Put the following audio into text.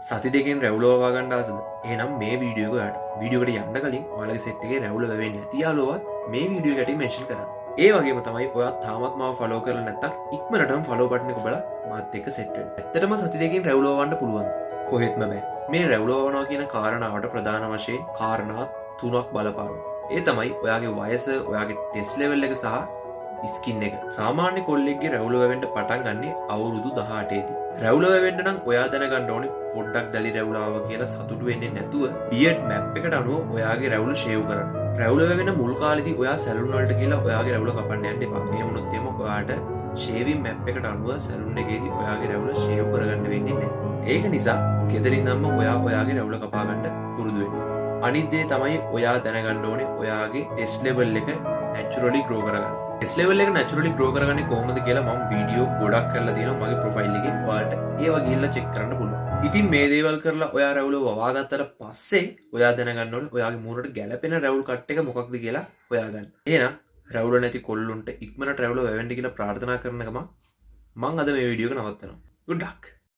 සති දෙකෙන් රැවුල වවා ගන්න ආසද? එහෙනම් මේ වීඩියෝ එක වීඩියෝ එකට යන්න කලින් ඔයාලගේ සෙට් එකේ රැවුල වැවෙන්නේ නැති යාළුවවත් මේ වීඩියෝ එකට මෙන්ෂන් කරන්න. ඒ වගේම තමයි ඔයා තාමත් මාව ෆලෝ කරලා නැත්නම් ඉක්මනටම ෆලෝ බටන් එක බලලා මාත් එක්ක සෙට් වෙන්න. ඇත්තටම සති දෙකෙන් රැවුල වවන්න පුළුවන්. කොහෙත්ම බෑ. මේ රැවුල වවනවා කියන කාරණාවට ප්‍රධාන වශයෙන් කාරණා තුනක් බලපානවා. ඒ තමයි ඔයාගේ වයස, ඔයාගේ ටෙස්ට් ලෙවල් එක සහ ස්කින් එක. සාමාන්‍ය කොල්ලෙක්ගේ රැවුල වැවෙන්න පටන් ගන්නේ අවුරුදු 18 දී. රැවුල වැවෙන්න නම් ඔයා දැනගන්න ඕනේ පොඩ්ඩක් දැලි රැවුල ආවා කියලා සතුටු වෙන්නේ නැතුව බියඩ් මැප් එකට අනුව ඔයාගේ රැවුල ෂේව් කරන්න. රැවුල වැවෙන මුල් කාලෙදී ඔයා සැලුන් වලට ගිහලා ඔයාගේ රැවුල කපන්න යන්න එපා. එහෙම වුණොත් එහෙම ඔයාට ෂේවින් මැප් එකට අනුව සැලුන් එකේදී ඔයාගේ රැවුල ෂේව් කරගන්න වෙන්නේ නැහැ. ඒක නිසා ගෙදරින්දම්ම ඔයාගේ රැවුල කපා ගන්න පුරුදු වෙන්න. අනිත් දේ තමයි ඔයා දැනගන්න ඕනේ ඔයාගේ ටෙස්ට් ලෙවල් එක naturally grow කරගන්න. ටෙස්ට් ලෙවල් එක naturally grow කරගන්නේ කොහොමද කියලා මම වීඩියෝ ගොඩක් කරලා තියෙනවා මගේ ප්‍රොෆයිල් එකේ. ඔයාලට ඒව ගිහිල්ලා චෙක් කරන්න පුළුවන්. ඉතින් මේ දේවල් කරලා ඔයා රැවුල වවා ගත්තට පස්සේ ඔයා දැනගන්න ඕනේ ඔයාගේ මූණට ගැළපෙන රැවුල් කට් එක මොකක්ද කියලා හොයාගන්න. එහෙනම් රැවුල නැති කොල්ලොන්ට ඉක්මනට රැවුල වැවෙන්න කියලා ප්‍රාර්ථනා කරන ගමන් මම අද මේ වීඩියෝ එක නවත්තනවා. good luck.